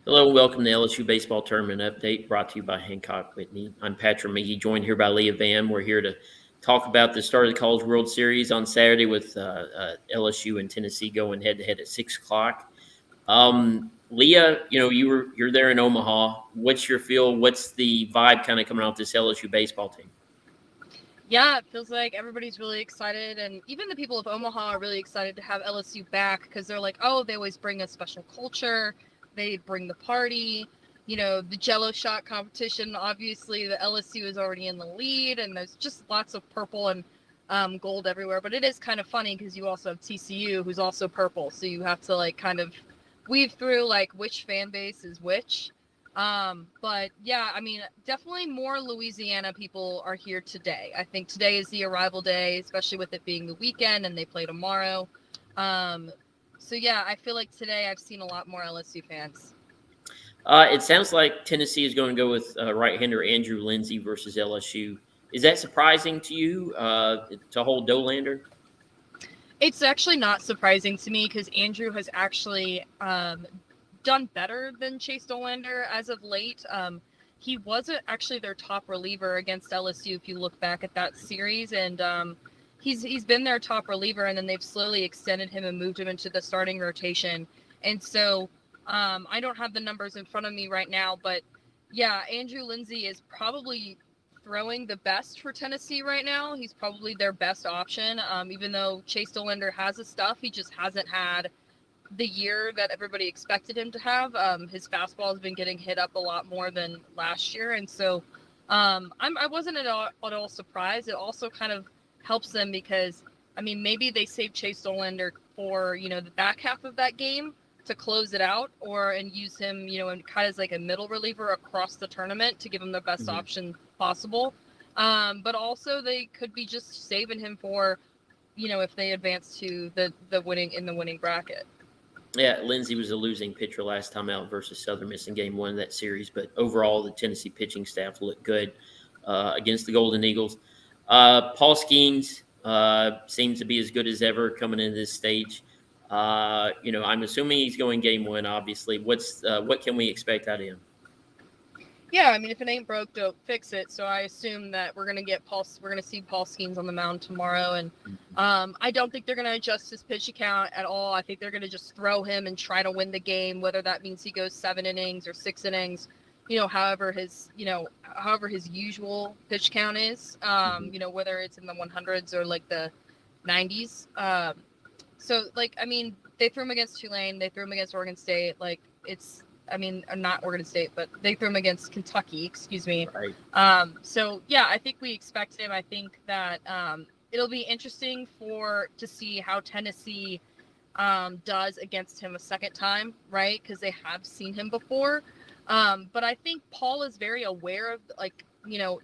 Hello and welcome to the LSU Baseball Tournament Update brought to you by Hancock Whitney. I'm Patrick McGee, joined here by Leah Vann. We're here to talk about the start of the College World Series on Saturday with LSU and Tennessee going head-to-head at 6 o'clock. Leah, you're there in Omaha. What's your feel? What's the vibe kind of coming off this LSU baseball team? Yeah, it feels like everybody's really excited, and even the people of Omaha are really excited to have LSU back because they're like, oh, they always bring a special culture. They bring the party, the Jello shot competition. Obviously, the LSU is already in the lead, and there's just lots of purple and gold everywhere. But it is kind of funny because you also have TCU, who's also purple, so you have to kind of weave through which fan base is which. But yeah, definitely more Louisiana people are here today. I think today is the arrival day, especially with it being the weekend and they play tomorrow. So yeah, I feel like today I've seen a lot more LSU fans. It sounds like Tennessee is going to go with right-hander Andrew Lindsey versus LSU. Is that surprising to you to hold Dolander? It's actually not surprising to me because Andrew has actually done better than Chase Dolander as of late. He wasn't actually their top reliever against LSU if you look back at that series, and he's been their top reliever, and then they've slowly extended him and moved him into the starting rotation. And so I don't have the numbers in front of me right now, but yeah, Andrew Lindsey is probably throwing the best for Tennessee right now. He's probably their best option. Even though Chase Dolander has the stuff, he just hasn't had the year that everybody expected him to have. His fastball has been getting hit up a lot more than last year, and so I wasn't at all surprised. It also kind of helps them because maybe they save Chase Dolander for the back half of that game to close it out, and use him and kind of as like a middle reliever across the tournament to give him the best option possible. But also they could be just saving him for if they advance to the winning bracket. Yeah, Lindsey was a losing pitcher last time out versus Southern Miss in Game 1 of that series, but overall the Tennessee pitching staff looked good against the Golden Eagles. Paul Skeens seems to be as good as ever coming into this stage. I'm assuming he's going Game 1, obviously. What can we expect out of him? Yeah, if it ain't broke, don't fix it. So I assume that we're gonna see Paul Skeens on the mound tomorrow, and I don't think they're gonna adjust his pitch count at all. I think they're gonna just throw him and try to win the game, whether that means he goes 7 innings or 6 innings, however his usual pitch count is, whether it's in the 100s or the 90s. So they threw him against Tulane, they threw him against Oregon State, not Oregon State, but they threw him against Kentucky, excuse me. Right. So yeah, I think we expect him. I think that it'll be interesting to see how Tennessee does against him a second time, right? Because they have seen him before. But I think Paul is very aware of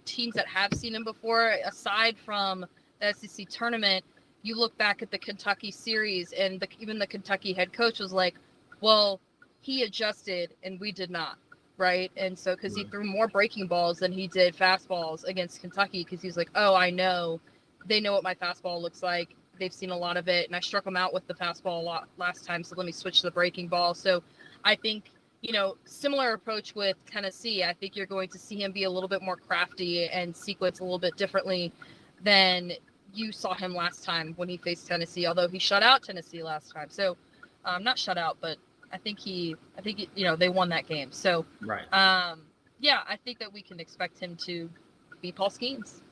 teams that have seen him before. Aside from the SEC tournament, you look back at the Kentucky series, and even the Kentucky head coach was like, well, he adjusted and we did not, right? And so because he threw more breaking balls than he did fastballs against Kentucky, because he's like, oh, I know they know what my fastball looks like, they've seen a lot of it, and I struck them out with the fastball a lot last time, so let me switch to the breaking ball. So I think similar approach with Tennessee. I think you're going to see him be a little bit more crafty and sequence a little bit differently than you saw him last time when he faced Tennessee, although he shut out Tennessee last time. So not shut out, but I think they won that game. So, right. Yeah, I think that we can expect him to be Paul Skeens.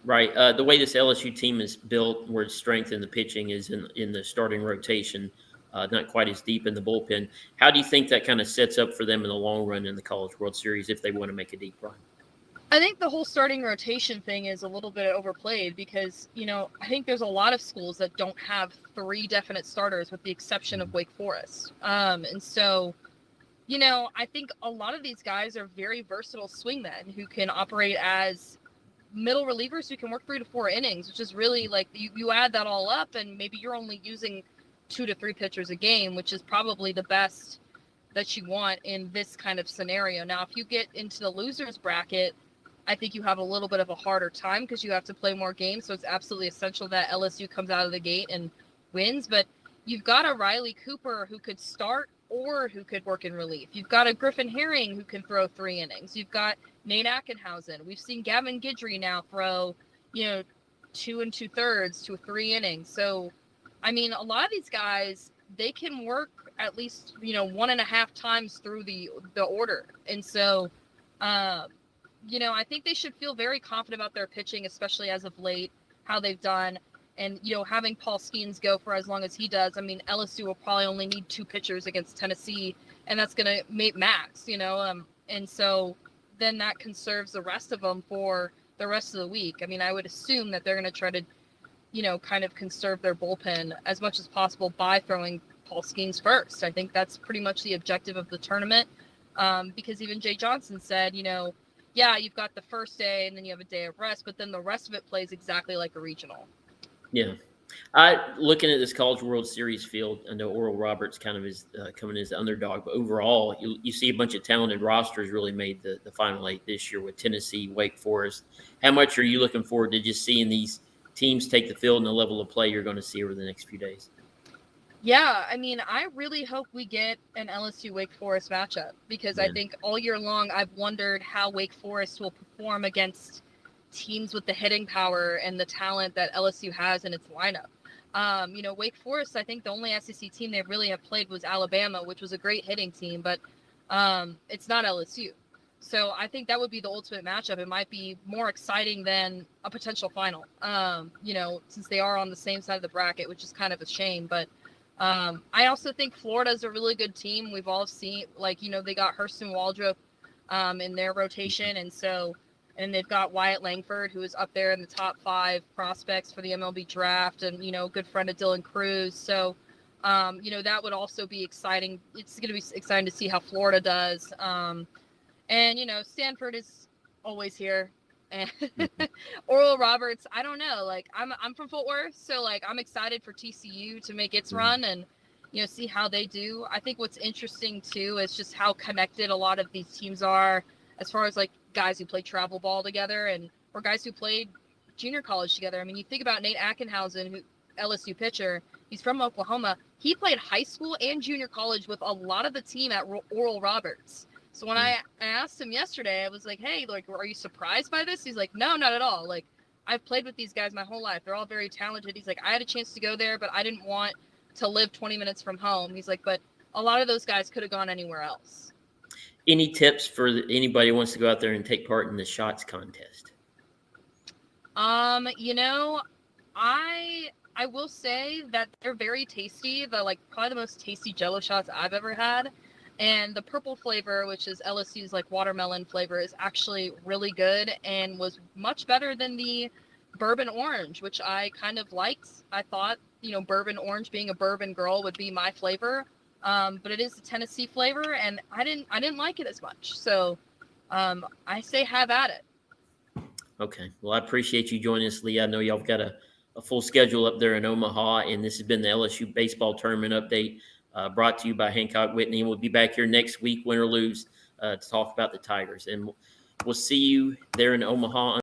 Right. The way this LSU team is built, where its strength in the pitching is in the starting rotation, not quite as deep in the bullpen. How do you think that kind of sets up for them in the long run in the College World Series if they want to make a deep run? I think the whole starting rotation thing is a little bit overplayed because, I think there's a lot of schools that don't have 3 definite starters with the exception of Wake Forest. And so, I think a lot of these guys are very versatile swingmen who can operate as middle relievers who can work 3 to 4 innings, which is really you add that all up and maybe you're only using 2 to 3 pitchers a game, which is probably the best that you want in this kind of scenario. Now, if you get into the losers bracket, I think you have a little bit of a harder time because you have to play more games. So it's absolutely essential that LSU comes out of the gate and wins. But you've got a Riley Cooper who could start Orr who could work in relief. You've got a Griffin Herring who can throw 3 innings. You've got Nate Ackenhausen. We've seen Gavin Guidry now throw, 2 2/3 to 3 innings. So, I mean, a lot of these guys, they can work at least, 1.5 times through the order. And so, I think they should feel very confident about their pitching, especially as of late, how they've done. And, having Paul Skeens go for as long as he does, I mean, LSU will probably only need 2 pitchers against Tennessee, and that's going to make max, and so then that conserves the rest of them for the rest of the week. I mean, I would assume that they're going to try to, kind of conserve their bullpen as much as possible by throwing Paul Skeens first. I think that's pretty much the objective of the tournament, because even Jay Johnson said, yeah, you've got the first day and then you have a day of rest, but then the rest of it plays exactly like a regional. Yeah. Looking at this College World Series field, I know Oral Roberts kind of is coming as the underdog, but overall, you see a bunch of talented rosters really made the Final 8 this year with Tennessee, Wake Forest. How much are you looking forward to just seeing these teams take the field and the level of play you're going to see over the next few days? Yeah, I mean, I really hope we get an LSU Wake Forest matchup, because I think all year long I've wondered how Wake Forest will perform against teams with the hitting power and the talent that LSU has in its lineup. Wake Forest, I think the only SEC team they really have played was Alabama, which was a great hitting team, but it's not LSU. So I think that would be the ultimate matchup. It might be more exciting than a potential final, since they are on the same side of the bracket, which is kind of a shame. But I also think Florida's a really good team. We've all seen, they got Hurston Waldrop in their rotation, and they've got Wyatt Langford, who is up there in the top 5 prospects for the MLB draft, and, a good friend of Dylan Cruz. So, that would also be exciting. It's going to be exciting to see how Florida does. And, Stanford is always here. And Oral Roberts, I don't know. I'm from Fort Worth, so I'm excited for TCU to make its run and see how they do. I think what's interesting too is just how connected a lot of these teams are, as far as guys who play travel ball together or guys who played junior college together. I mean, you think about Nate Ackenhausen, who LSU pitcher. He's from Oklahoma. He played high school and junior college with a lot of the team at Oral Roberts. So when I asked him yesterday, I was like, hey, are you surprised by this? He's like, no, not at all. I've played with these guys my whole life. They're all very talented. He's like, I had a chance to go there, but I didn't want to live 20 minutes from home. He's like, but a lot of those guys could have gone anywhere else. Any tips for anybody who wants to go out there and take part in the shots contest? I will say that they're very tasty. They're probably the most tasty Jell-O shots I've ever had. And the purple flavor, which is LSU's watermelon flavor, is actually really good and was much better than the bourbon orange, which I kind of liked. I thought, bourbon orange, being a bourbon girl, would be my flavor. But it is a Tennessee flavor, and I didn't like it as much. So I say have at it. Okay. Well, I appreciate you joining us, Leah. I know y'all have got a full schedule up there in Omaha, and this has been the LSU baseball tournament update. Brought to you by Hancock Whitney. And we'll be back here next week, win or lose, to talk about the Tigers. And we'll see you there in Omaha.